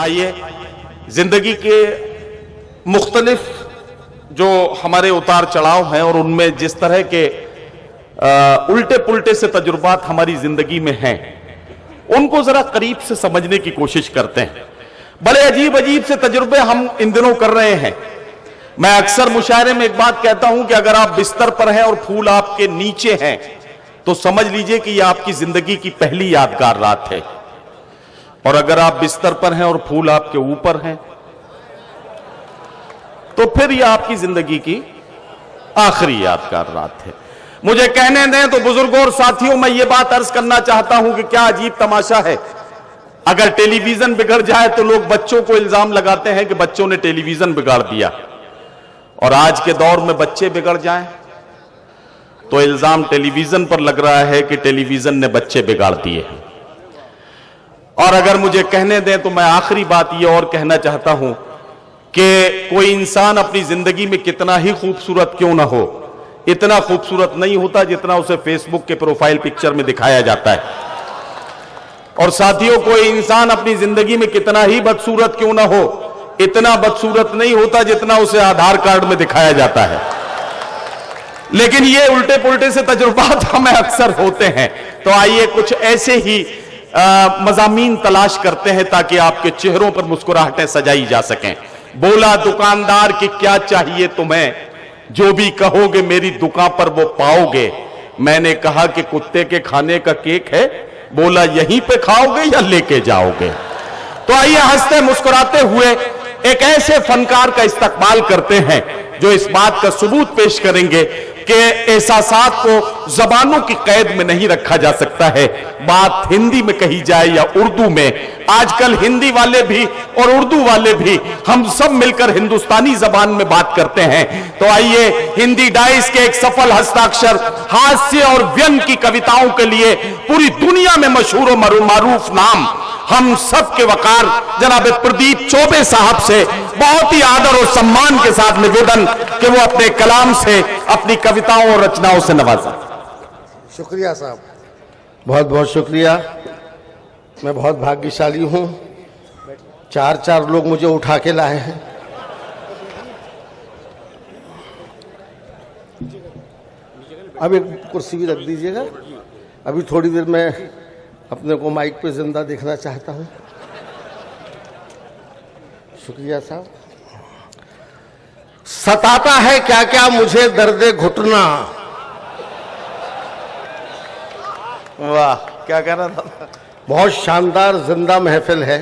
आइए, जिंदगी के मुख्तलिफ जो हमारे उतार चढ़ाव हैं और उनमें जिस तरह के उल्टे पुल्टे से तजुर्बात हमारी जिंदगी में हैं, उनको जरा करीब से समझने की कोशिश करते हैं। बड़े अजीब अजीब से तजुर्बे हम इन दिनों कर रहे हैं। मैं अक्सर मुशायरे में एक बात कहता हूं कि अगर आप बिस्तर पर हैं और फूल आपके नीचे हैं तो समझ लीजिए कि यह आपकी जिंदगी की पहली यादगार रात है, और अगर आप बिस्तर पर हैं और फूल आपके ऊपर हैं तो फिर यह आपकी जिंदगी की आखिरी यादगार रात है। मुझे कहने दें तो बुजुर्गों और साथियों, मैं ये बात अर्ज करना चाहता हूं कि क्या अजीब तमाशा है। अगर टेलीविजन बिगड़ जाए तो लोग बच्चों को इल्जाम लगाते हैं कि बच्चों ने टेलीविजन बिगाड़ दिया, और आज के दौर में बच्चे बिगड़ जाएं तो इल्जाम टेलीविजन पर लग रहा है कि टेलीविजन ने बच्चे बिगाड़ दिए। और अगर मुझे कहने दें तो मैं आखिरी बात यह और कहना चाहता हूं कि कोई इंसान अपनी जिंदगी में कितना ही खूबसूरत क्यों ना हो, इतना खूबसूरत नहीं होता जितना उसे फेसबुक के प्रोफाइल पिक्चर में दिखाया जाता है। और साथियों, कोई इंसान अपनी जिंदगी में कितना ही बदसूरत क्यों ना हो, इतना बदसूरत नहीं होता जितना उसे आधार कार्ड में दिखाया जाता है। लेकिन ये उल्टे पुल्टे से तजुर्बात हमें अक्सर होते हैं। तो आइए कुछ ऐसे ही मज़ामीन तलाश करते हैं ताकि आपके चेहरों पर मुस्कुराहटें सजाई जा सकें। बोला दुकानदार कि क्या चाहिए तुम्हें, जो भी कहोगे मेरी दुकान पर वो पाओगे। मैंने कहा कि कुत्ते के खाने का केक है, बोला यहीं पे खाओगे या लेके जाओगे। तो आइए हंसते मुस्कुराते हुए एक ऐसे फनकार का इस्तकबाल करते हैं जो इस बात का सबूत पेश करेंगे कि एहसासात को जबानों की कैद में नहीं रखा जा सकता है। बात हिंदी में कही जाए या उर्दू में, आजकल हिंदी वाले भी और उर्दू वाले भी हम सब मिलकर हिंदुस्तानी जबान में बात करते हैं। तो आइए हिंदी डाइस के एक सफल हस्ताक्षर हास्य और व्यंग की कविताओं के लिए पूरी दुनिया में मशहूर और मारूफ नाम हम सब के वकार जनाब प्रदीप चौबे साहब से बहुत ही आदर और सम्मान के साथ निवेदन कि वो अपने कलाम से अपनी कविताओं और रचनाओं से नवाजा। शुक्रिया साहब, बहुत बहुत शुक्रिया। मैं बहुत भाग्यशाली हूं, चार लोग मुझे उठा के लाए हैं। अब एक कुर्सी भी रख दीजिएगा। अभी थोड़ी देर में अपने को माइक पे जिंदा देखना चाहता हूं। शुक्रिया साहब। सताता है क्या क्या मुझे दर्द घुटना। वाह, क्या कहना था। बहुत शानदार जिंदा महफिल है।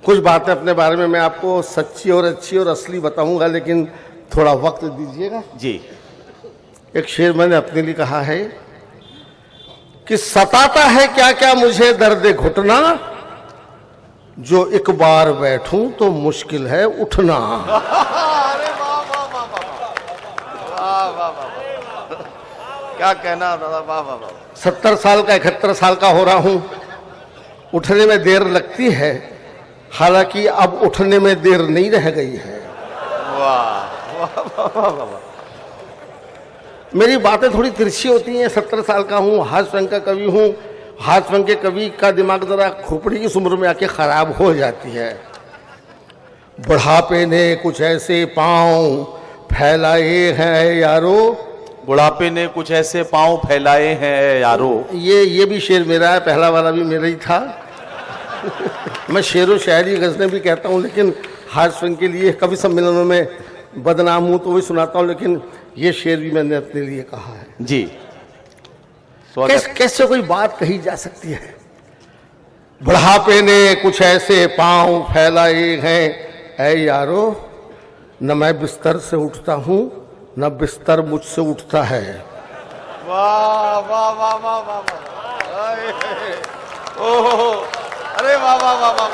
कुछ बातें अपने बारे में मैं आपको सच्ची और अच्छी और असली बताऊंगा, लेकिन थोड़ा वक्त दीजिएगा जी। एक शेर मैंने अपने लिए कहा है कि सताता है क्या क्या मुझे दर्द घुटना, जो एक बार बैठूं तो मुश्किल है उठना। अरे वाह वाह वाह वाह वाह वाह, क्या कहना दादा, वाह वाह वाह। 70 साल का 71 साल का हो रहा हूं, उठने में देर लगती है, हालांकि अब उठने में देर नहीं रह गई है। वाह वाह वाह वाह। मेरी बातें थोड़ी तिरछी होती हैं। 70 साल का हूँ, हास्य रंग का कवि हूँ। हास्य रंग के कवि का दिमाग जरा खोपड़ी की उम्र में आके खराब हो जाती है। बुढ़ापे ने कुछ ऐसे पांव फैलाए हैं यारो, बुढ़ापे ने कुछ ऐसे पांव फैलाए हैं यारो। ये भी शेर मेरा है, पहला वाला भी मेरा ही था। मैं शेर व शायरी गज़लें भी कहता हूँ, लेकिन हास्य रंग के लिए कवि सम्मेलनों में बदनाम हूँ तो वही सुनाता हूँ, लेकिन ये शेर भी मैंने अपने लिए कहा है जी। कैसे कोई बात कही जा सकती है। बुढ़ापे ने कुछ ऐसे पांव फैलाए हैं ऐ यारो, न मैं बिस्तर से उठता हूँ न बिस्तर मुझसे उठता है। वाह वाह वाह वाह वाह वाह। ओहो, अरे वाह वाह वाह वाह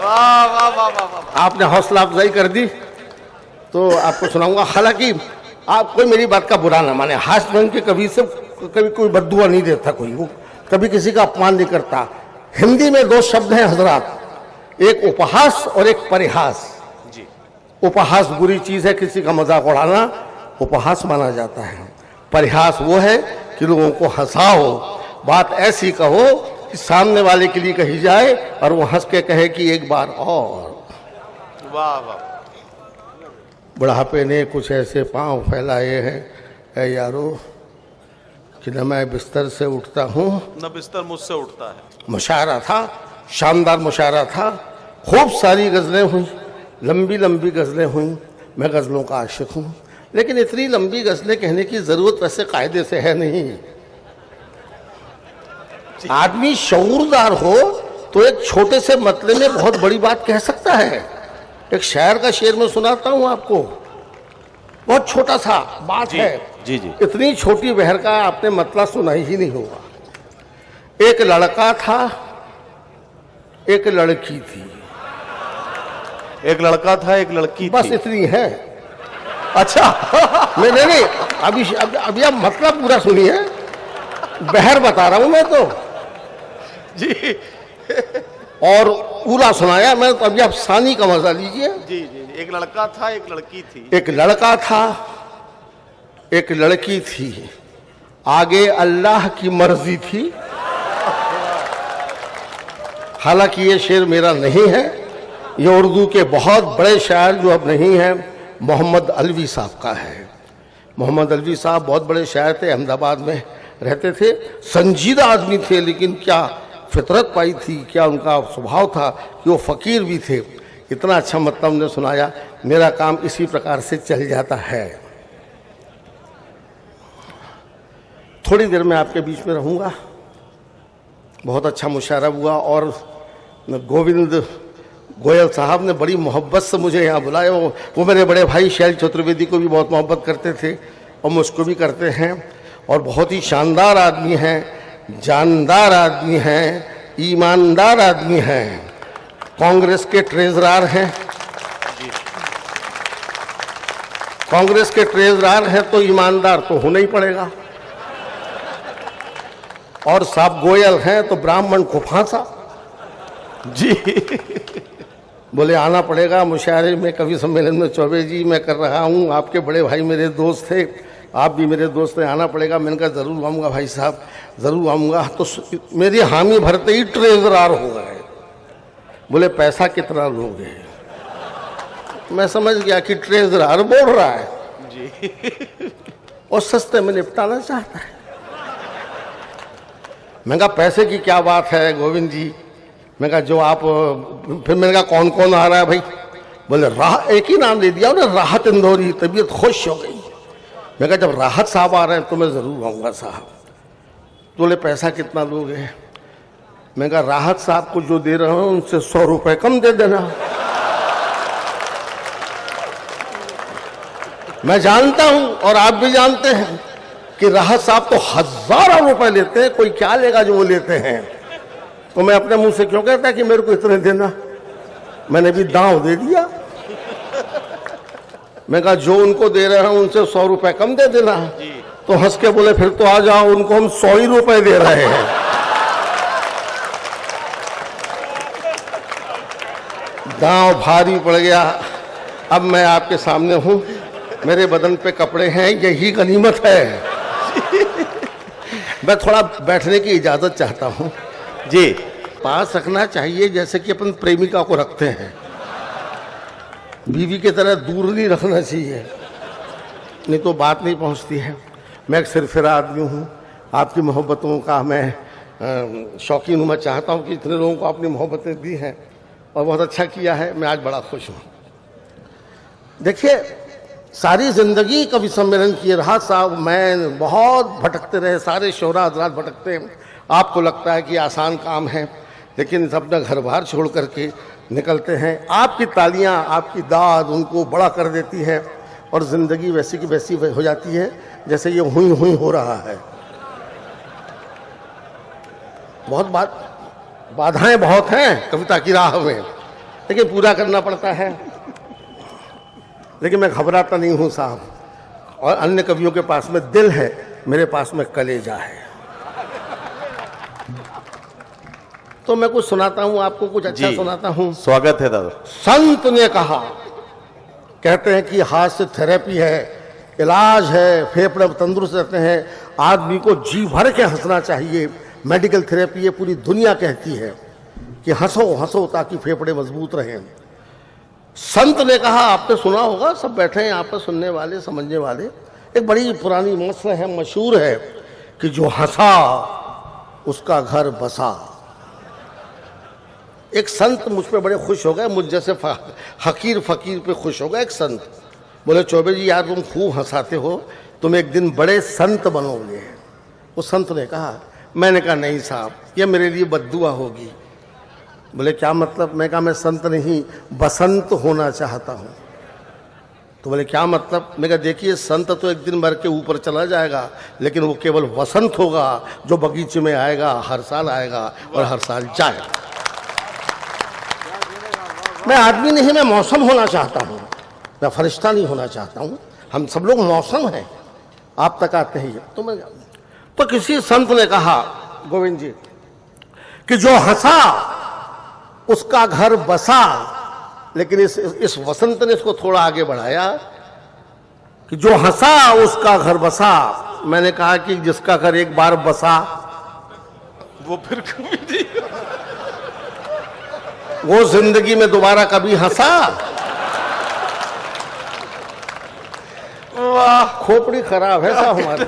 वाह वाह वाह वाह। आपने हौसला अफजाई कर दी तो आपको सुनाऊंगा। हालांकि आप कोई मेरी बात का बुरा ना माने, हास्य रंग के कवि से कभी कोई बद्दुआ नहीं देता, कोई वो कभी किसी का अपमान नहीं करता। हिंदी में 2 शब्द हैं हजरात, एक उपहास और एक परिहास। जी। उपहास बुरी चीज है, किसी का मजाक उड़ाना उपहास माना जाता है। परिहास वो है कि लोगों को हंसाओ, बात ऐसी कहो कि सामने वाले के लिए कही जाए और वो हंस के कहे कि एक बार और। वाह वाह। बुढ़ापे ने कुछ ऐसे पांव फैलाए हैं ऐ यारो कि न मैं बिस्तर से उठता हूँ न बिस्तर मुझसे उठता है। मुशायरा था, शानदार मुशायरा था, खूब सारी गज़लें हुई, लंबी लंबी गज़लें हुई। मैं गज़लों का आशिक हूँ, लेकिन इतनी लंबी गज़लें कहने की ज़रूरत वैसे कायदे से है नहीं। आदमी शऊरदार हो तो एक छोटे से मतले में बहुत बड़ी बात कह सकता है। एक शायर का शेर में सुनाता हूँ आपको, बहुत छोटा सा बात जी, है। जी जी। इतनी छोटी बहर का आपने मतलब सुना ही नहीं होगा। एक लड़का था, एक लड़की थी। एक लड़का था, एक लड़की बस थी। इतनी है। अच्छा। नहीं, अभी आप मतलब पूरा सुनिए, बहर बता रहा हूं मैं तो जी और पूरा सुनाया मैं तो। अभी आप सानी का मजा लीजिए। जी जी। एक लड़का था, एक लड़की थी। एक लड़का था, एक लड़की थी, आगे अल्लाह की मर्जी थी। हालांकि ये शेर मेरा नहीं है, ये उर्दू के बहुत बड़े शायर जो अब नहीं हैं, मोहम्मद अलवी साहब का है। मोहम्मद अलवी साहब बहुत बड़े शायर थे, अहमदाबाद में रहते थे, संजीदा आदमी थे, लेकिन क्या फितरत पाई थी, क्या उनका स्वभाव था कि वो फ़कीर भी थे। इतना अच्छा मतलब ने सुनाया। मेरा काम इसी प्रकार से चल जाता है। थोड़ी देर में आपके बीच में रहूँगा। बहुत अच्छा मुशायरा हुआ और गोविंद गोयल साहब ने बड़ी मोहब्बत से मुझे यहाँ बुलाया। वो मेरे बड़े भाई शैल चतुर्वेदी को भी बहुत मोहब्बत करते थे और मुझको भी करते हैं, और बहुत ही शानदार आदमी हैं, जानदार आदमी हैं, ईमानदार आदमी हैं। कांग्रेस के ट्रेजरार हैं, कांग्रेस के ट्रेजरार हैं तो ईमानदार तो होना ही पड़ेगा। और साहब गोयल हैं तो ब्राह्मण को फांसा। जी। बोले आना पड़ेगा मुशायरे में, कवि सम्मेलन में। चौबे जी मैं कर रहा हूँ, आपके बड़े भाई मेरे दोस्त थे, आप भी मेरे दोस्त हैं, आना पड़ेगा। मैंने कहा ज़रूर आऊँगा भाई साहब, ज़रूर आऊँगा। तो मेरी हामी भरते ही ट्रेजरार हो गए। बोले पैसा कितना लोगे? मैं समझ गया कि ट्रेजरार बोल रहा है जी। और सस्ते में निपटाना चाहता है। मैं कहा पैसे की क्या बात है गोविंद जी? मैं कहा जो आप, फिर मैंने कहा कौन कौन आ रहा है भाई? बोले एक ही नाम दे दिया उन्हें, राहत इंदौरी। तबीयत खुश हो गई। मैं कहा जब राहत साहब आ रहे हैं तो मैं ज़रूर आऊँगा साहब। तो बोले पैसा कितना लोगे? मैं कहा राहत साहब को जो दे रहा हूँ उनसे 100 रुपये कम दे देना। मैं जानता हूँ और आप भी जानते हैं कि राहत साहब तो हजारों रुपए लेते हैं, कोई क्या लेगा जो वो लेते हैं। तो मैं अपने मुंह से क्यों कहता कि मेरे को इतने देना? मैंने भी दांव दे दिया। मैं कहा जो उनको दे रहे हैं उनसे 100 रुपए कम दे देना। तो हंस के बोले फिर तो आ जाओ, उनको हम 100 ही रुपए दे रहे हैं। दांव भारी पड़ गया। अब मैं आपके सामने हूं, मेरे बदन पे कपड़े हैं, यही गनीमत है। मैं थोड़ा बैठने की इजाजत चाहता हूं। जी। पास रखना चाहिए जैसे कि अपन प्रेमिका को रखते हैं, बीवी की तरह दूर नहीं रखना चाहिए, नहीं तो बात नहीं पहुंचती है। मैं एक सिरफिरा आदमी हूँ, आपकी मोहब्बतों का मैं शौकीन हूँ। मैं चाहता हूँ कि इतने लोगों को आपने मोहब्बतें दी हैं और बहुत अच्छा किया है। मैं आज बड़ा खुश हूँ। देखिए सारी ज़िंदगी कवि सम्मेलन किए राहत साहब, मैं बहुत भटकते रहे, सारे शोहरा हजरात भटकते हैं। आपको लगता है कि आसान काम है, लेकिन अपना घर बार छोड़ करके निकलते हैं। आपकी तालियां, आपकी दाद उनको बड़ा कर देती है और ज़िंदगी वैसी की वैसी हो जाती है जैसे ये हुई हुई हो रहा है। बहुत बाधाएं बहुत हैं कविता की राह में, लेकिन पूरा करना पड़ता है। लेकिन मैं घबराता नहीं हूँ साहब। और अन्य कवियों के पास में दिल है, मेरे पास में कलेजा है। तो मैं कुछ सुनाता हूँ आपको, कुछ अच्छा सुनाता हूँ। स्वागत है दादा। संत ने कहा, कहते हैं कि हास्य थेरेपी है, इलाज है, फेफड़े तंदुरुस्त रहते हैं, आदमी को जी भर के हंसना चाहिए। मेडिकल थेरेपी ये पूरी दुनिया कहती है कि हंसो हंसो ताकि फेफड़े मजबूत रहें। संत ने कहा, आपने सुना होगा, सब बैठे हैं यहाँ पर सुनने वाले समझने वाले, एक बड़ी पुरानी मसल है, मशहूर है कि जो हंसा उसका घर बसा। एक संत मुझ पे बड़े खुश हो गए, मुझ जैसे हकीर फकीर पे खुश हो गए। एक संत बोले, चौबे जी यार तुम खूब हंसाते हो, तुम एक दिन बड़े संत बनोगे। उस संत ने कहा, मैंने कहा नहीं साहब, ये मेरे लिए बद्दुआ होगी। बोले क्या मतलब? मैं कहा मैं संत नहीं बसंत होना चाहता हूँ। तो बोले क्या मतलब? मैं कहा देखिए संत तो एक दिन मर के ऊपर चला जाएगा, लेकिन वो केवल वसंत होगा जो बगीचे में आएगा, हर साल आएगा और हर साल जाएगा। मैं आदमी नहीं, मैं मौसम होना चाहता हूँ, मैं फरिश्ता नहीं होना चाहता हूँ। हम सब लोग मौसम हैं, आप तक आते हैं। तो किसी संत ने कहा, गोविंद जी, कि जो हंसा उसका घर बसा, लेकिन इस वसंत ने इसको थोड़ा आगे बढ़ाया कि जो हंसा उसका घर बसा। मैंने कहा कि जिसका घर एक बार बसा वो फिर कभी नहीं, वो जिंदगी में दोबारा कभी हंसा? वाह, खोपड़ी खराब है साहब हमारी,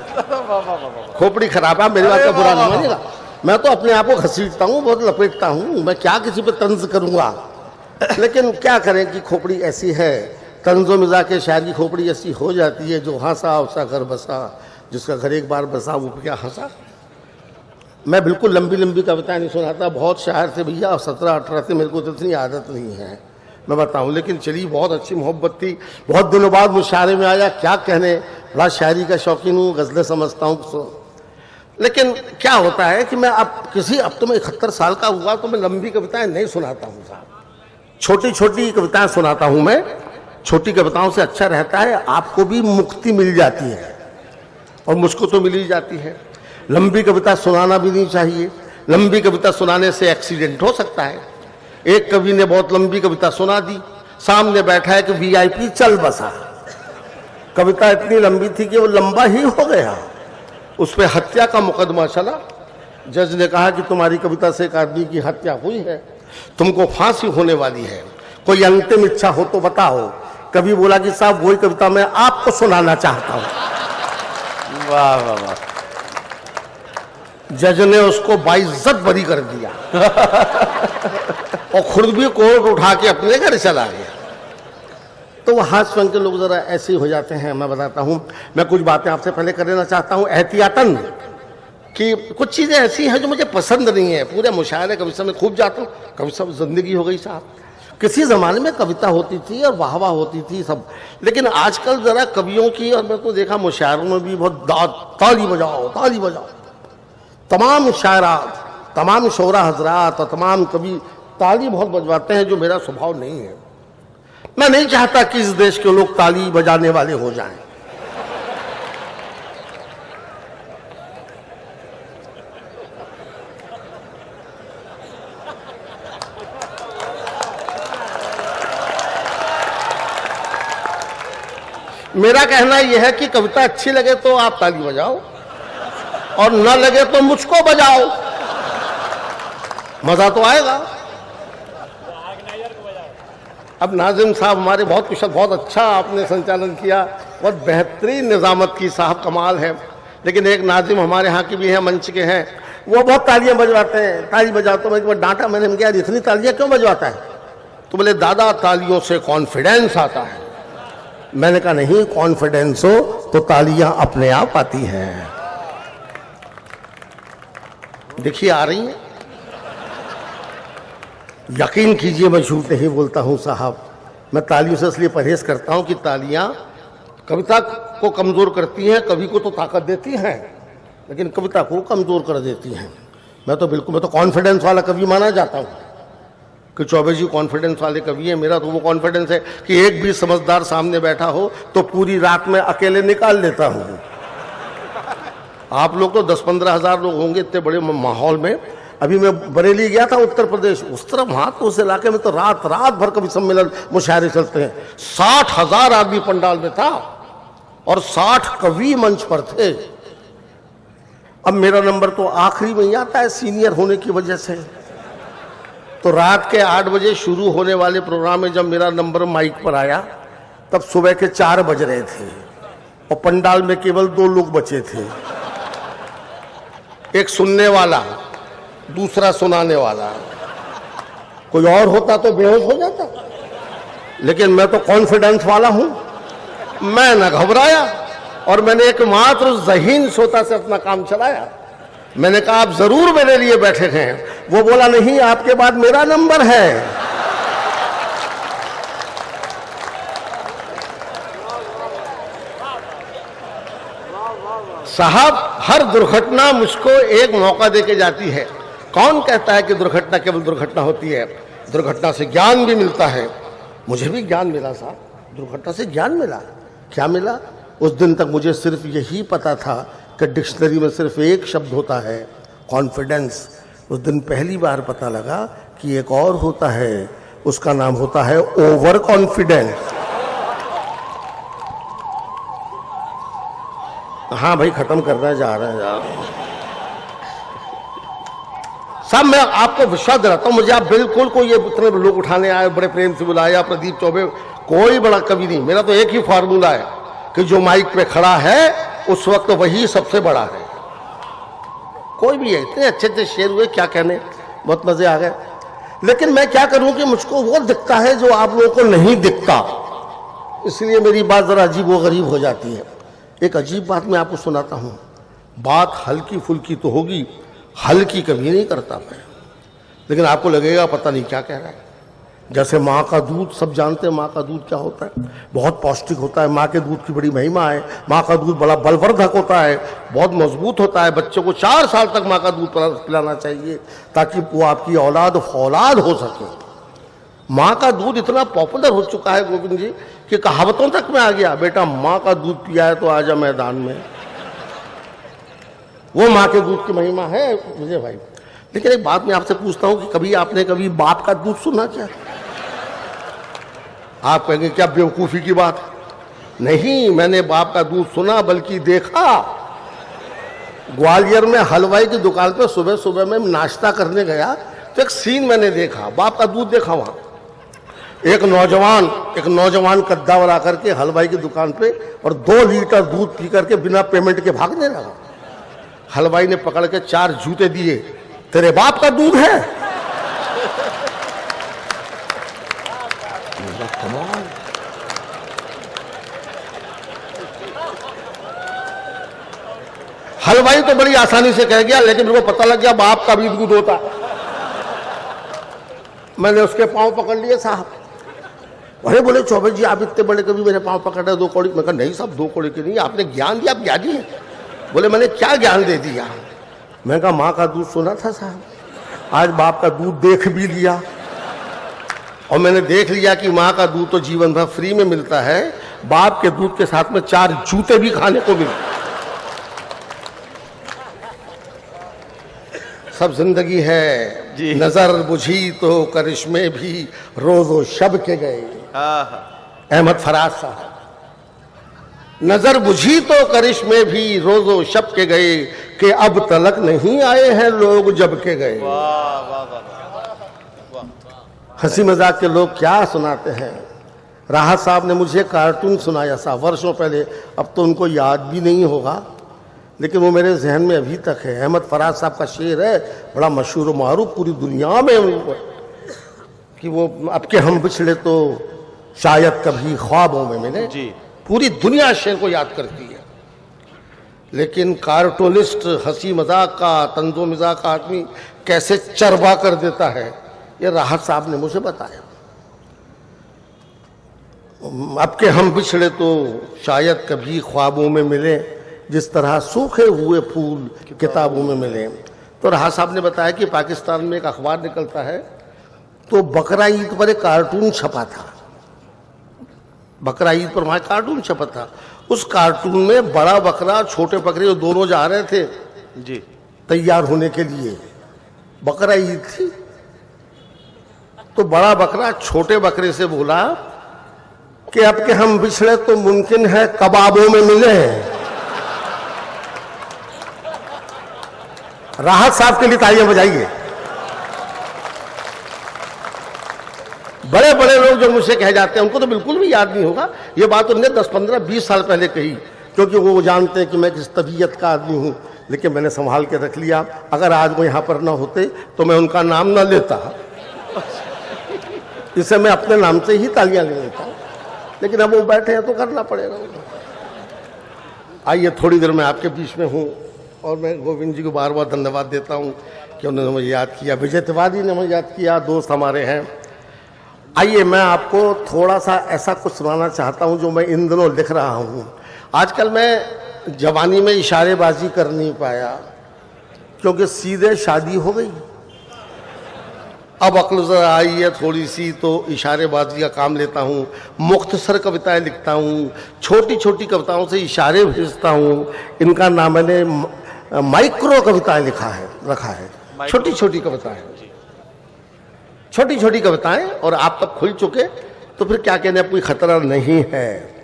खोपड़ी खराब है। मेरी बात का बुरा नहीं मानेगा, मैं तो अपने आप को घसीटता हूँ, बहुत लपेटता हूँ, मैं क्या किसी पे तंज करूंगा। लेकिन क्या करें कि खोपड़ी ऐसी है, तंजो मिजा के शायर की खोपड़ी ऐसी हो जाती है। जो हंसा उसका घर बसा, जिसका घर एक बार बसा वो क्या हंसा। मैं बिल्कुल लंबी लंबी कविताएं नहीं सुनाता, बहुत शायर थे भैया, 17-18 से, मेरे को तो इतनी आदत नहीं है मैं बताऊं। लेकिन चली, बहुत अच्छी मोहब्बत थी, बहुत दिनों बाद मुशायरे में आया, क्या कहने, बड़ा शायरी का शौकीन हूँ, गज़लें समझता हूँ। लेकिन क्या होता है कि मैं अब तो मैं 71 साल का हुआ तो मैं लंबी कविताएं नहीं सुनाता हूँ साहब, छोटी छोटी कविताएं सुनाता हूँ मैं। छोटी कविताओं से अच्छा रहता है, आपको भी मुक्ति मिल जाती है और मुझको तो मिल ही जाती है। लंबी कविता सुनाना भी नहीं चाहिए, लंबी कविता सुनाने से एक्सीडेंट हो सकता है। एक कवि ने बहुत लंबी कविता सुना दी, सामने बैठा है कि VIP चल बसा। कविता इतनी लंबी थी कि वो लंबा ही हो गया, उस पर हत्या का मुकदमा चला। जज ने कहा कि तुम्हारी कविता से एक आदमी की हत्या हुई है, तुमको फांसी होने वाली है, कोई अंतिम इच्छा हो तो बताओ। कवि बोला कि साहब वही कविता मैं आपको सुनाना चाहता हूं। वाह वाह वाह। जज ने उसको बाइज्जत बरी कर दिया और खुद भी कोर्ट उठा के अपने घर चला गया। तो वो हाथ स्वयं के लोग जरा ऐसे ही हो जाते हैं। मैं बताता हूं, मैं कुछ बातें आपसे पहले कर लेना चाहता हूं एहतियातन, कि कुछ चीजें ऐसी हैं जो मुझे पसंद नहीं है। पूरे मुशायरे कविता में खूब जाता हूँ, कविता जिंदगी हो गई साहब। किसी जमाने में कविता होती थी और वाह वाह होती थी सब, लेकिन आजकल जरा कवियों की, और मैं तो देखा मुशायरों में भी बहुत ताली बजाओ ताली बजाओ। तमाम शायरात, तमाम शोरा हजरात और तमाम कवि ताली बहुत बजवाते हैं, जो मेरा स्वभाव नहीं है। मैं नहीं चाहता कि इस देश के लोग ताली बजाने वाले हो जाएं। मेरा कहना यह है कि कविता अच्छी लगे तो आप ताली बजाओ और न लगे तो मुझको बजाओ, मजा तो आएगा। अब नाजिम साहब हमारे बहुत कुशल, बहुत अच्छा आपने संचालन किया, बहुत बेहतरीन निजामत की साहब, कमाल है। लेकिन एक नाजिम हमारे यहाँ के भी हैं, मंच के हैं, वो बहुत तालियां बजवाते हैं, ताली बजाते हैं। मैं डांटा, मैंने क्या इतनी तालियां क्यों बजवाता है? तो बोले दादा तालियों से कॉन्फिडेंस आता है। मैंने कहा नहीं, कॉन्फिडेंस हो तो तालियां अपने आप आती हैं। देखिए आ रही हैं, यकीन कीजिए मैं झूठ नहीं बोलता हूं साहब। मैं तालियों से इसलिए परहेज करता हूं कि तालियां कविता को कमजोर करती हैं, कवि को तो ताकत देती हैं, लेकिन कविता को कमजोर कर देती हैं। मैं तो कॉन्फिडेंस वाला कवि माना जाता हूं कि चौबे जी कॉन्फिडेंस वाले कवि हैं। मेरा तो वो कॉन्फिडेंस है कि एक भी समझदार सामने बैठा हो तो पूरी रात में अकेले निकाल लेता हूँ। आप लोग तो 10-15 हज़ार लोग होंगे इतने बड़े माहौल में। अभी मैं बरेली गया था, उत्तर प्रदेश, उस तरफ वहाँ तो उस इलाके में तो रात भर कवि सम्मेलन मुशायरे चलते हैं। 60,000 आदमी पंडाल में था और 60 कवि मंच पर थे। अब मेरा नंबर तो आखिरी में ही आता है सीनियर होने की वजह से। तो रात के 8 बजे शुरू होने वाले प्रोग्राम में जब मेरा नंबर माइक पर आया तब सुबह के 4 बज रहे थे और पंडाल में केवल 2 लोग बचे थे, एक सुनने वाला, दूसरा सुनाने वाला। कोई और होता तो बेहोश हो जाता, लेकिन मैं तो कॉन्फिडेंस वाला हूं, मैं न घबराया और मैंने एकमात्र ज़हीन श्रोता से अपना काम चलाया। मैंने कहा आप जरूर मेरे लिए बैठे हैं। वो बोला नहीं, आपके बाद मेरा नंबर है। साहब, हर दुर्घटना मुझको एक मौका देके जाती है। कौन कहता है कि दुर्घटना केवल दुर्घटना होती है? दुर्घटना से ज्ञान भी मिलता है। मुझे भी ज्ञान मिला साहब, दुर्घटना से ज्ञान मिला। क्या मिला? उस दिन तक मुझे सिर्फ यही पता था कि डिक्शनरी में सिर्फ एक शब्द होता है, कॉन्फिडेंस। उस दिन पहली बार पता लगा कि एक और होता है, उसका नाम होता है ओवर कॉन्फिडेंस। हाँ भाई, खत्म करना जा रहा है यार साहब। मैं आपको विश्वास दिलाता हूं, मुझे आप बिल्कुल कोई ये इतने लोग उठाने आए, बड़े प्रेम से बुलाया, प्रदीप चौबे, कोई बड़ा कवि नहीं। मेरा तो एक ही फार्मूला है कि जो माइक पे खड़ा है उस वक्त वही सबसे बड़ा है। कोई भी है, इतने अच्छे अच्छे शेर हुए, क्या कहने, बहुत मजे आ गए। लेकिन मैं क्या करूं कि मुझको वो दिखता है जो आप लोगों को नहीं दिखता, इसलिए मेरी बात जरा अजीब व गरीब हो जाती है। एक अजीब बात मैं आपको सुनाता हूं। बात हल्की फुल्की तो होगी, हल्की कभी नहीं करता मैं, लेकिन आपको लगेगा पता नहीं क्या कह रहा है। जैसे माँ का दूध, सब जानते हैं माँ का दूध क्या होता है, बहुत पौष्टिक होता है। माँ के दूध की बड़ी महिमा है। माँ का दूध बड़ा बलवर्धक होता है, बहुत मजबूत होता है। बच्चों को 4 साल तक माँ का दूध पिलाना चाहिए ताकि वो आपकी औलाद फौलाद हो सके। माँ का दूध इतना पॉपुलर हो चुका है गोविंद जी कि कहावतों तक में आ गया, बेटा माँ का दूध पिया है तो आजा मैदान में। वो माँ के दूध की महिमा है मुझे भाई। लेकिन एक बात मैं आपसे पूछता हूं कि कभी आपने कभी बाप का दूध सुना क्या? आप कहेंगे क्या बेवकूफी की बात। नहीं, मैंने बाप का दूध सुना बल्कि देखा। ग्वालियर में हलवाई की दुकान पर सुबह सुबह में नाश्ता करने गया तो एक सीन मैंने देखा, बाप का दूध देखा। वहां एक नौजवान कद्दावर आकर के हलवाई की दुकान पे और 2 लीटर दूध पी करके बिना पेमेंट के भागने लगा। हलवाई ने पकड़ के 4 जूते दिए, तेरे बाप का दूध है। हलवाई तो बड़ी आसानी से कह गया, लेकिन मेरे को पता लग गया बाप का भी दूध होता है। मैंने उसके पांव पकड़ लिए साहब। अरे बोले चौबे जी आप इतने बड़े कभी मेरे पांव पकड़ रहे 2 कौड़ी। मैं कहा नहीं साहब 2 कौड़ी के नहीं, आपने ज्ञान दिया, आप ज्ञानी हैं। बोले मैंने क्या ज्ञान दे दिया? मैं कहा माँ का दूध सुना था साहब, आज बाप का दूध देख भी लिया। और मैंने देख लिया कि माँ का दूध तो जीवन भर फ्री में मिलता है, बाप के दूध के साथ में 4 जूते भी खाने को मिलते। सब जिंदगी है जी। नजर बुझी तो करिश्मे भी रोजो शब के गए। अहमद फराज साहब। नजर बुझी तो करिश्मे भी रोजो शब के गए कि अब तलक नहीं आए हैं लोग जब के गए। हंसी मजाक के लोग क्या सुनाते हैं। राहत साहब ने मुझे कार्टून सुनाया साहब वर्षों पहले, अब तो उनको याद भी नहीं होगा, लेकिन वो मेरे जहन में अभी तक है। अहमद फराज साहब का शेर है, बड़ा मशहूर मारूफ पूरी दुनिया में उनको, कि वो अब के हम बिछड़े तो शायद कभी ख्वाबों में मिले जी। पूरी दुनिया शेर को याद करती है, लेकिन कार्टूनिस्ट हंसी मजाक का तंजो मिजाक का आदमी कैसे चरबा कर देता है, ये राहत साहब ने मुझे बताया। अब के हम बिछड़े तो शायद कभी ख्वाबों में मिले, जिस तरह सूखे हुए फूल किताबों में मिले। तो राहत साहब ने बताया कि पाकिस्तान में एक अखबार निकलता है, तो बकरा ईद पर एक कार्टून छपा था। बकरा ईद पर वहाँ कार्टून छपा था। उस कार्टून में बड़ा बकरा छोटे बकरे जो दोनों जा रहे थे जी तैयार होने के लिए, बकरा ईद थी। तो बड़ा बकरा छोटे बकरे से बोला कि अब के हम बिछड़े तो मुमकिन है कबाबों में मिले। राहत साहब के लिए तालियां बजाइए। बड़े बड़े लोग जो मुझसे कह जाते हैं उनको तो बिल्कुल भी याद नहीं होगा, ये बात उन्होंने 10, 15, 20 साल पहले कही, क्योंकि वो जानते हैं कि मैं किस तबीयत का आदमी हूं, लेकिन मैंने संभाल के रख लिया। अगर आज वो यहां पर ना होते तो मैं उनका नाम ना लेता, इससे मैं अपने नाम से ही तालियां ले लेता, लेकिन अब वो बैठे हैं तो करना पड़ेगा। आइए, थोड़ी देर में आपके बीच में हूं और मैं गोविंद जी को बार बार धन्यवाद देता हूं कि उन्होंने मुझे याद किया, विजय तिवारी ने मुझे याद किया, दोस्त हमारे हैं। आइए, मैं आपको थोड़ा सा ऐसा कुछ सुनाना चाहता हूं जो मैं इन दिनों लिख रहा हूं। आजकल मैं जवानी में इशारेबाजी कर नहीं पाया, क्योंकि सीधे शादी हो गई। अब अक्ल जरा आई है थोड़ी सी, तो इशारेबाजी का काम लेता हूँ, मुख्तसर कविताएं लिखता हूँ, छोटी छोटी कविताओं से इशारे भेजता हूँ। इनका नाम मैंने माइक्रो कविताएं रखा है, छोटी छोटी कविताएं, छोटी छोटी कविताएं। और आप तब खुल चुके तो फिर क्या कहने, कोई खतरा नहीं है।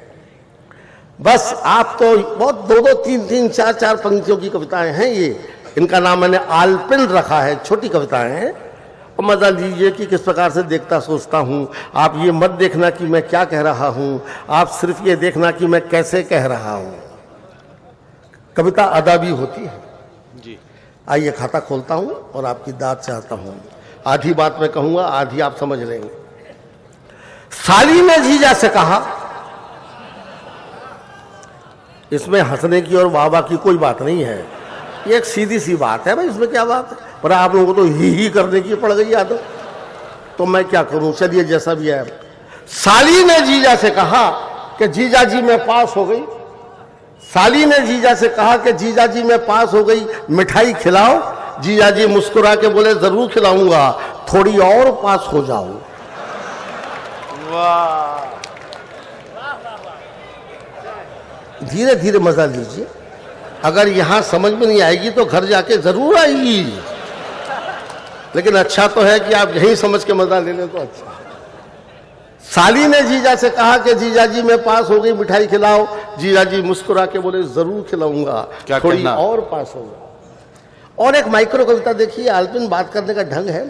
बस आप तो बहुत 2-2, 3-3, 4-4 पंक्तियों की कविताएं हैं ये। इनका नाम मैंने आलपिन रखा है, छोटी कविताएं हैं। और मजा लीजिए कि किस प्रकार से देखता सोचता हूं। आप ये मत देखना कि मैं क्या कह रहा हूं, आप सिर्फ ये देखना कि मैं कैसे कह रहा हूं। कविता अदा भी होती है जी। आइए, खाता खोलता हूं और आपकी दाद चाहता हूं। आधी बात मैं कहूंगा, आधी आप समझ लेंगे। साली ने जीजा से कहा, इसमें हंसने की और वाह वाह की कोई बात नहीं है, ये एक सीधी सी बात है भाई, इसमें क्या बात है। पर आप लोगों को तो ही करने की पड़ गई आदत, तो मैं क्या करूं। चलिए, जैसा भी है। साली ने जीजा से कहा कि जीजा जी मैं पास हो गई। साली ने जीजा से कहा कि जीजा जी मैं पास हो गई, मिठाई खिलाओ। जीजा जी मुस्कुरा के बोले, जरूर खिलाऊंगा, थोड़ी और पास हो जाओ। वाह, धीरे धीरे मजा लीजिए, अगर यहां समझ में नहीं आएगी तो घर जाके जरूर आएगी, लेकिन अच्छा तो है कि आप यही समझ के मजा ले लें तो अच्छा। साली ने जीजा से कहा कि जीजा जी मैं पास हो गई, मिठाई खिलाओ। जीजा जी मुस्कुरा के बोले, जरूर खिलाऊंगा, थोड़ी और पास हो जाओ। और एक माइक्रो कविता देखिए, आलपिन बात करने का ढंग है।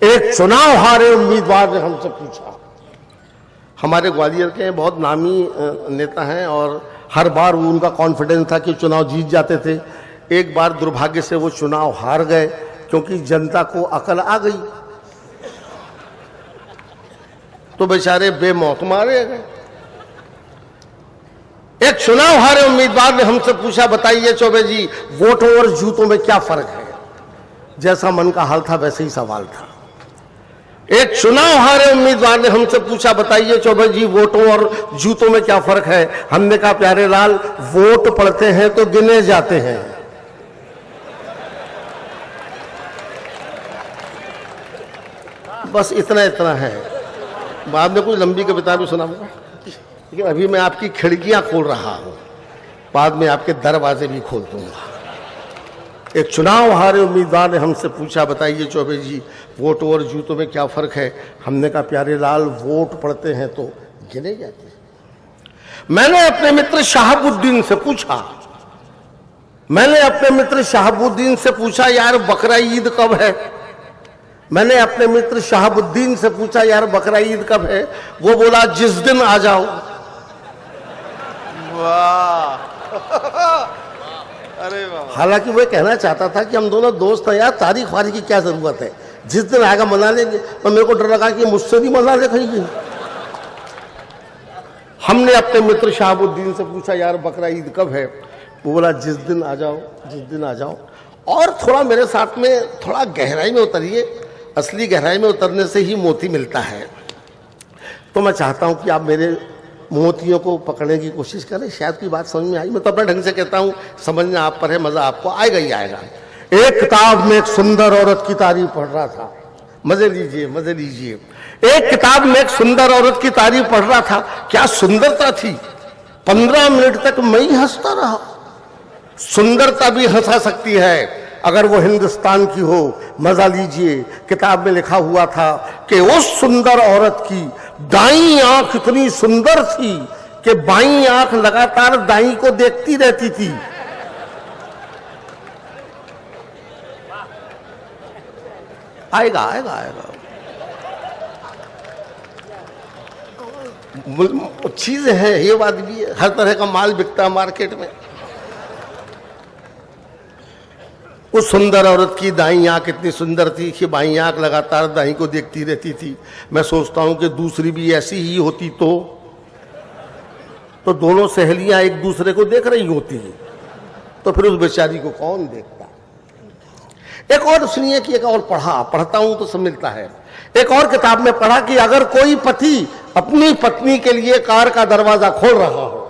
एक चुनाव हारे उम्मीदवार ने हमसे पूछा। हमारे ग्वालियर के बहुत नामी नेता हैं और हर बार उनका कॉन्फिडेंस था कि चुनाव जीत जाते थे। एक बार दुर्भाग्य से वो चुनाव हार गए, क्योंकि जनता को अकल आ गई, तो बेचारे बेमौत मारे गए। एक चुनाव हारे उम्मीदवार ने हमसे पूछा, बताइए चौबे जी, वोटों और जूतों में क्या फर्क है। जैसा मन का हाल था वैसे ही सवाल था। एक चुनाव हारे उम्मीदवार ने हमसे पूछा, बताइए चौबे जी, वोटों और जूतों में क्या फर्क है। हमने कहा, प्यारे लाल, वोट पड़ते हैं तो गिने जाते हैं। बस इतना इतना है, बाद में कुछ लंबी कविता भी सुनाऊंगा, लेकिन अभी मैं आपकी खिड़कियां खोल रहा हूं, बाद में आपके दरवाजे भी खोल दूंगा। एक चुनाव हारे उम्मीदवार ने हमसे पूछा, बताइए चौबे जी, वोट और जूतों में क्या फर्क है। हमने कहा, प्यारे लाल, वोट पड़ते हैं तो गिने जाते हैं। मैंने अपने मित्र शहाबुद्दीन से पूछा, यार बकरा ईद कब है। मैंने अपने मित्र शहाबुद्दीन से पूछा, यार बकरा ईद कब है। वो बोला, जिस दिन आ जाओ। वाह, अरे वाह। हालांकि वो कहना चाहता था कि हम दोनों दोस्त हैं यार, तारीख वारी की क्या जरूरत है, जिस दिन आएगा मना लेंगे। तो मेरे को डर लगा कि मुझसे नहीं मना ले कहीं। हमने अपने मित्र शहाबुद्दीन से पूछा, यार बकरा ईद कब है। वो बोला, जिस दिन आ जाओ, जिस दिन आ जाओ। और थोड़ा मेरे साथ में थोड़ा गहराई में उतरिए, असली गहराई में उतरने से ही मोती मिलता है। तो मैं चाहता हूं कि आप मेरे मोतियों को पकड़ने की कोशिश करें, शायद कोई बात समझ में आई। मैं तो अपने ढंग से कहता हूं, समझना आप पर है, मजा आपको आएगा ही आएगा। एक किताब में एक सुंदर औरत की तारीफ पढ़ रहा था, मजे लीजिए, मजे लीजिए। एक किताब में एक सुंदर औरत की तारीफ पढ़ रहा था। क्या सुंदरता थी, 15 मिनट तक मैं ही हंसता रहा। सुंदरता भी हंसा सकती है अगर वो हिंदुस्तान की हो। मजा लीजिए, किताब में लिखा हुआ था कि उस सुंदर औरत की दाईं आंख इतनी सुंदर थी कि बाईं आंख लगातार दाईं को देखती रहती थी। आएगा आएगा आएगा। चीजें हैं, ये बात भी है, हर तरह का माल बिकता है मार्केट में। उस सुंदर औरत की दाईं आंख इतनी सुंदर थी कि बाईं आंख लगातार दाईं को देखती रहती थी। मैं सोचता हूं कि दूसरी भी ऐसी ही होती तो दोनों सहेलियां एक दूसरे को देख रही होती, तो फिर उस बेचारी को कौन देखता। एक और सुनिए कि एक और पढ़ता हूं तो सब मिलता है। एक और किताब में पढ़ा कि अगर कोई पति अपनी पत्नी के लिए कार का दरवाजा खोल रहा हो,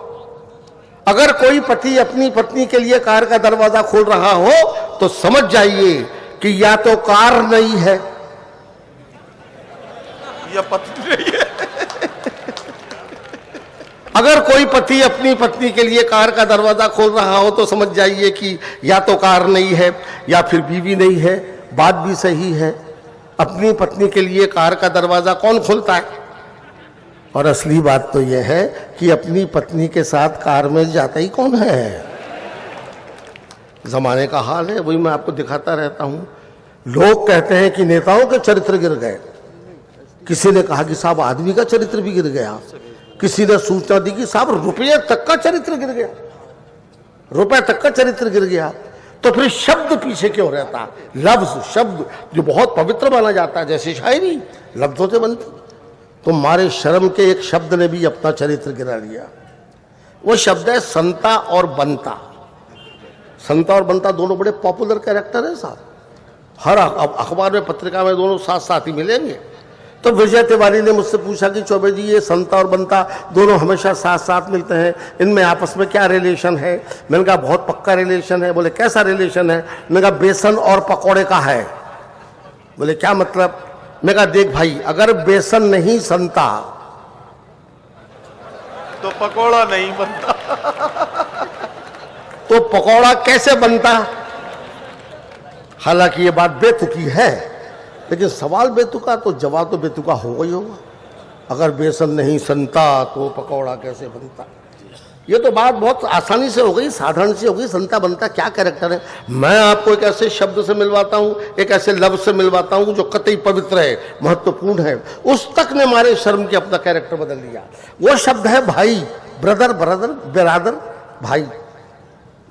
अगर कोई पति अपनी पत्नी के लिए कार का दरवाजा खोल रहा हो तो समझ जाइए कि या तो कार नहीं है या पत्नी नहीं है। अगर कोई पति अपनी पत्नी के लिए कार का दरवाजा खोल रहा हो तो समझ जाइए कि या तो कार नहीं है या फिर बीवी नहीं है। बात भी सही है, अपनी पत्नी के लिए कार का दरवाजा कौन खोलता है? और असली बात तो यह है कि अपनी पत्नी के साथ कार में जाता ही कौन है? जमाने का हाल है, वही मैं आपको दिखाता रहता हूं। लोग कहते हैं कि नेताओं के चरित्र गिर गए, किसी ने कहा कि साहब आदमी का चरित्र भी गिर गया, किसी ने सूचना दी कि साहब रुपये तक का चरित्र गिर गया, रुपए तक का चरित्र गिर गया। तो फिर शब्द पीछे क्यों रहता? लफ्ज, शब्द जो बहुत पवित्र माना जाता है, जैसे शायरी लफ्जों से बनती, तो मारे शर्म के एक शब्द ने भी अपना चरित्र गिरा लिया। वो शब्द है संता और बनता। संता और बनता दोनों बड़े पॉपुलर कैरेक्टर है साहब, हर अखबार में पत्रिका में दोनों साथ साथ ही मिलेंगे। तो विजय तिवारी ने मुझसे पूछा कि चौबे जी ये संता और बनता दोनों हमेशा साथ साथ मिलते हैं, इनमें आपस में क्या रिलेशन है? मैंने कहा बहुत पक्का रिलेशन है। बोले कैसा रिलेशन है? मैंने कहा बेसन और पकौड़े का है। बोले क्या मतलब? मैं कहा देख भाई, अगर बेसन नहीं संता तो पकौड़ा नहीं बनता। तो पकौड़ा कैसे बनता? हालांकि ये बात बेतुकी है, लेकिन सवाल बेतुका तो जवाब तो बेतुका होगा ही होगा। अगर बेसन नहीं सनता तो पकौड़ा कैसे बनता? ये तो बात बहुत आसानी से हो गई, साधारण सी हो गई। संता बनता क्या कैरेक्टर है? मैं आपको एक ऐसे शब्द से मिलवाता हूं, एक ऐसे लफ्ज से मिलवाता हूं जो कतई पवित्र है, महत्वपूर्ण है। उस तक ने मारे शर्म के अपना कैरेक्टर बदल लिया। वो शब्द है भाई, ब्रदर, बिरादर, भाई।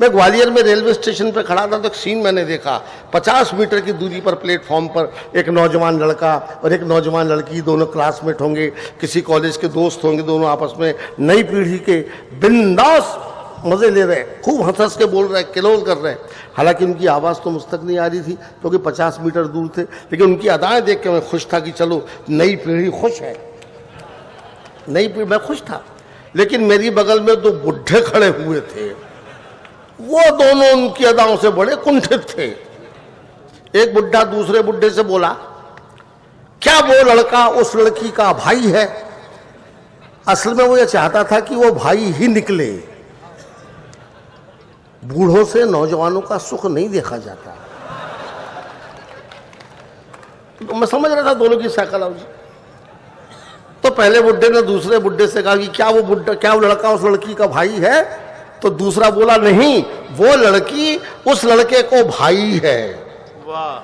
मैं ग्वालियर में रेलवे स्टेशन पर खड़ा था तो एक सीन मैंने देखा। 50 मीटर की दूरी पर प्लेटफॉर्म पर एक नौजवान लड़का और एक नौजवान लड़की, दोनों क्लासमेट होंगे, किसी कॉलेज के दोस्त होंगे, दोनों आपस में नई पीढ़ी के बिंदास मजे ले रहे, खूब हंस के बोल रहे, किलोल कर रहे। हालांकि उनकी आवाज़ तो मुझ तक नहीं आ रही थी क्योंकि 50 मीटर दूर थे, लेकिन उनकी अदाएं देख के मैं खुश था कि चलो नई पीढ़ी खुश है, नई पीढ़ी। मैं खुश था, लेकिन मेरी बगल में दो बुढ़े खड़े हुए थे, वो दोनों उनकी अदाओं से बड़े कुंठित थे। एक बुढ़ा दूसरे बुढ़े से बोला, क्या वो लड़का उस लड़की का भाई है? असल में वो ये चाहता था कि वो भाई ही निकले। बूढ़ों से नौजवानों का सुख नहीं देखा जाता। तो मैं समझ रहा था दोनों की साइकोलॉजी। तो पहले बुढ़े ने दूसरे बुढ़े से कहा कि क्या वो लड़का उस लड़की का भाई है? तो दूसरा बोला नहीं, वो लड़की उस लड़के को भाई है। वाह।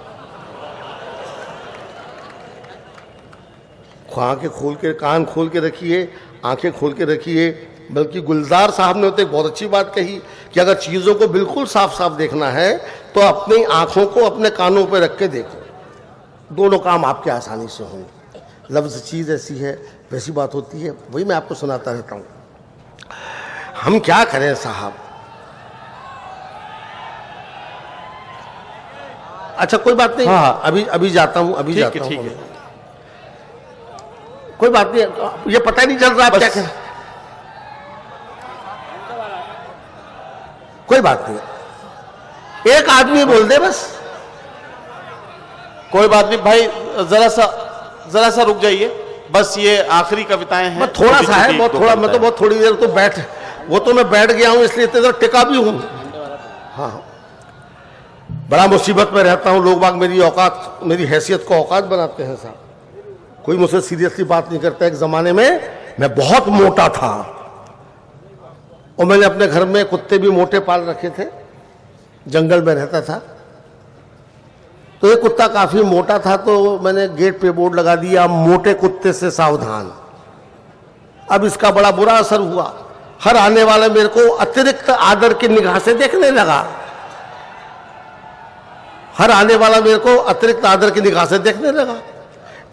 आंखें खोल के, कान खोल के रखिए, आंखें खोल के रखिए। बल्कि गुलजार साहब ने तो एक बहुत अच्छी बात कही कि अगर चीजों को बिल्कुल साफ साफ देखना है तो अपनी आंखों को अपने कानों पर रख के देखो, दोनों काम आपके आसानी से होंगे। लफ्ज चीज ऐसी है, वैसी बात होती है, वही मैं आपको सुनाता रहता हूं। हम क्या करें साहब? अच्छा कोई बात नहीं, हाँ अभी जाता हूं, अभी जाता हूं। ठीक है, कोई बात नहीं, ये पता नहीं चल रहा आप क्या करें। कोई बात नहीं, एक आदमी बोल दे बस। कोई बात नहीं भाई, जरा सा रुक जाइए, बस ये आखिरी कविताएं हैं। थोड़ा सा है, बहुत थोड़ा, मैं तो बहुत थोड़ी देर तो मैं बैठ गया हूं, इसलिए इतनी देर टिका भी हूं। हाँ, बड़ा मुसीबत में रहता हूं। लोग बाग मेरी औकात, मेरी हैसियत को औकात बनाते हैं साहब। कोई मुझसे सीरियसली बात नहीं करता। एक जमाने में मैं बहुत मोटा था और मैंने अपने घर में कुत्ते भी मोटे पाल रखे थे, जंगल में रहता था। तो ये कुत्ता काफी मोटा था, तो मैंने गेट पे बोर्ड लगा दिया, मोटे कुत्ते से सावधान। अब इसका बड़ा बुरा असर हुआ, हर आने वाला मेरे को अतिरिक्त आदर की निगाह से देखने लगा, हर आने वाला मेरे को अतिरिक्त आदर की निगाह से देखने लगा।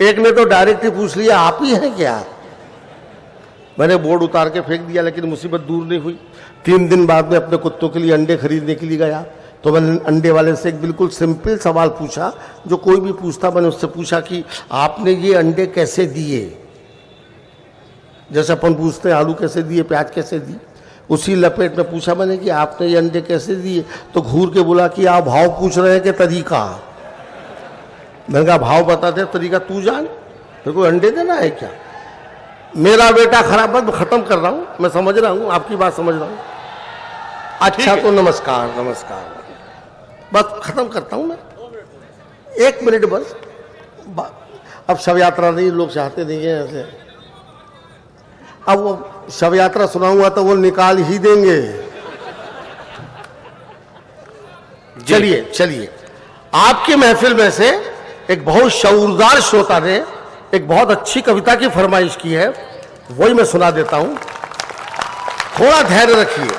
एक ने तो डायरेक्ट ही पूछ लिया, आप ही हैं क्या? मैंने बोर्ड उतार के फेंक दिया, लेकिन मुसीबत दूर नहीं हुई। 3 दिन बाद में अपने कुत्तों के लिए अंडे खरीदने के लिए गया, तो मैंने अंडे वाले से एक बिल्कुल सिंपल सवाल पूछा, जो कोई भी पूछता। मैंने उससे पूछा कि आपने ये अंडे कैसे दिए? जैसे अपन पूछते हैं आलू कैसे दिए, प्याज कैसे दी, उसी लपेट में पूछा मैंने कि आपने ये अंडे कैसे दिए? तो घूर के बोला कि आप भाव पूछ रहे हैं कि तरीका? मैंने कहा भाव बताते, तरीका तू जान, तेरे को अंडे देना है क्या? मेरा बेटा खराब, बात खत्म कर रहा हूं, मैं समझ रहा हूं, आपकी बात समझ रहा हूं। अच्छा तो नमस्कार नमस्कार, बस खत्म करता हूं मैं, 1 मिनट बस। अब शव यात्रा नहीं, लोग चाहते नहीं है ऐसे। अब वो शव यात्रा सुनाऊंगा तो वो निकाल ही देंगे। चलिए चलिए, आपकी महफिल में से एक बहुत शऊरदार श्रोता ने एक बहुत अच्छी कविता की फरमाइश की है, वही मैं सुना देता हूं। थोड़ा धैर्य रखिए,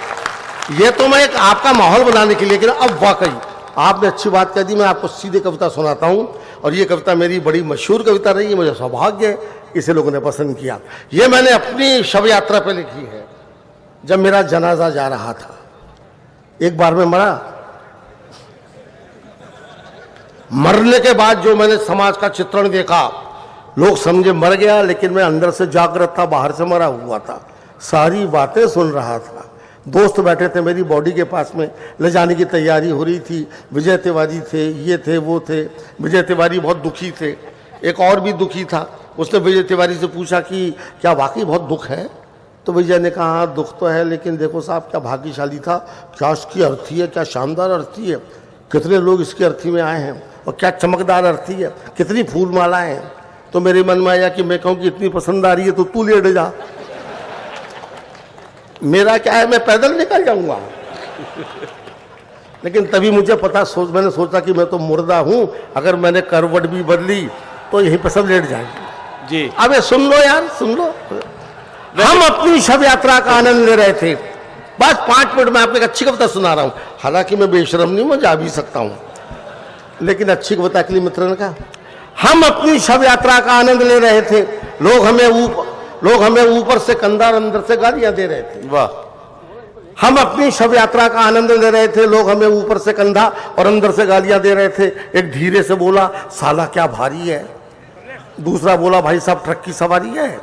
ये तो मैं एक आपका माहौल बनाने के लिए, लेकिन अब वाकई आपने अच्छी बात कह दी, मैं आपको सीधे कविता सुनाता हूं। और ये कविता मेरी बड़ी मशहूर कविता रही है, मुझे सौभाग्य है, इसे लोगों ने पसंद किया। ये मैंने अपनी शव यात्रा पे लिखी है, जब मेरा जनाजा जा रहा था। एक बार मैं मरा, मरने के बाद जो मैंने समाज का चित्रण देखा, लोग समझे मर गया, लेकिन मैं अंदर से जागृत था, बाहर से मरा हुआ था, सारी बातें सुन रहा था। दोस्त बैठे थे मेरी बॉडी के पास में, ले जाने की तैयारी हो रही थी। विजय तिवारी थे, ये थे, वो थे। विजय तिवारी बहुत दुखी थे, एक और भी दुखी था। उसने विजय तिवारी से पूछा कि क्या वाकई बहुत दुख है? तो विजय ने कहा हाँ दुख तो है, लेकिन देखो साहब क्या भाग्यशाली था, क्या उसकी अर्थी है, क्या शानदार अर्थी है, कितने लोग इसकी अर्थी में आए हैं, और क्या चमकदार अर्थी है, कितनी फूल मालाएं हैं। तो मेरे मन में आया कि मैं कहूँ कि इतनी पसंद आ रही है तो तू लेट जा, मेरा क्या है, मैं पैदल निकल जाऊंगा। लेकिन तभी मुझे पता, मैंने सोचा कि मैं तो मुर्दा हूं, अगर मैंने करवट भी बदली तो यहीं पर सब लेट जाएंगे जी। अबे सुन लो यार, सुन लो। हम अपनी शव यात्रा का आनंद ले रहे थे, बस 5 मिनट में आपको एक अच्छी कविता सुना रहा हूं। हालांकि मैं बेशरम नहीं, मैं जा भी सकता हूं, लेकिन अच्छी कविता के लिए मित्र ने कहा। हम अपनी शव यात्रा का आनंद ले रहे थे, लोग हमें ऊपर से कंधा और अंदर से गालियां दे रहे थे। वाह। हम अपनी शव यात्रा का आनंद ले रहे थे, लोग हमें ऊपर से कंधा और अंदर से गालियां दे रहे थे। एक धीरे से बोला साला क्या भारी है, दूसरा बोला भाई साहब ट्रक की सवारी है,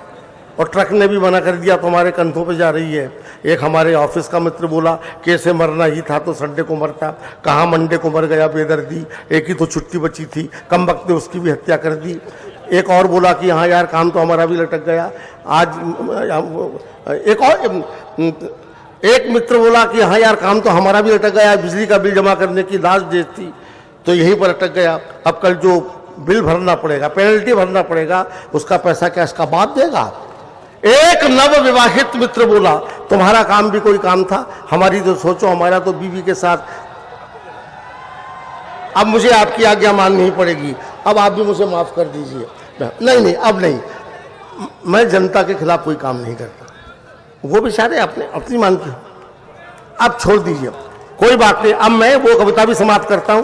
और ट्रक ने भी मना कर दिया तुम्हारे कंधों पे जा रही है। एक हमारे ऑफिस का मित्र बोला कैसे मरना ही था तो संडे को मरता, कहाँ मंडे को मर गया बेदर्दी, एक ही तो छुट्टी बची थी, कम वक्त ने उसकी भी हत्या कर दी। एक और बोला कि हाँ यार काम तो हमारा भी लटक गया आज। एक मित्र बोला कि हाँ यार काम तो हमारा भी लटक गया, बिजली का बिल जमा करने की लास्ट डेट थी तो यहीं पर अटक गया, अब कल जो बिल भरना पड़ेगा, पेनल्टी भरना पड़ेगा, उसका पैसा क्या इसका बाप देगा। एक नव विवाहित मित्र बोला तुम्हारा काम भी कोई काम था, हमारी तो सोचो, हमारा तो बीवी के साथ। अब मुझे आपकी आज्ञा माननी पड़ेगी, अब आप भी मुझे माफ कर दीजिए। नहीं अब नहीं, मैं जनता के खिलाफ कोई काम नहीं करता, वो बेचारे अपनी मानते हैं, अब छोड़ दीजिए, कोई बात नहीं। अब मैं वो कविता भी समाप्त करता हूं।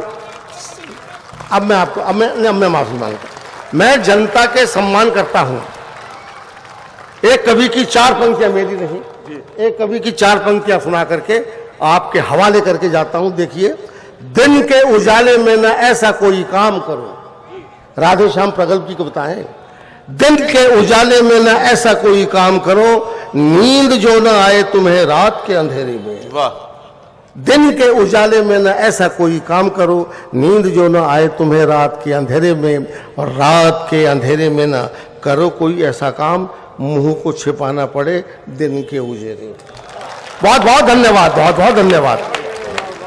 अब मैं माफी मांगता हूं, मैं जनता के सम्मान करता हूं। एक कवि की 4 पंक्तियां, मेरी नहीं, एक कवि की 4 पंक्तियां सुना करके आपके हवाले करके जाता हूं। देखिए, दिन के उजाले में न ऐसा कोई काम करो, राधे श्याम प्रगल्भ की कविता है। दिन के उजाले में न ऐसा कोई काम करो, नींद जो न आए तुम्हें रात के अंधेरे में। वाह। दिन के उजाले में न ऐसा कोई काम करो, नींद जो न आए तुम्हें रात के अंधेरे में, और रात के अंधेरे में न करो कोई ऐसा काम मुंह को छिपाना पड़े दिन के उजेरे। बहुत बहुत धन्यवाद, बहुत बहुत धन्यवाद।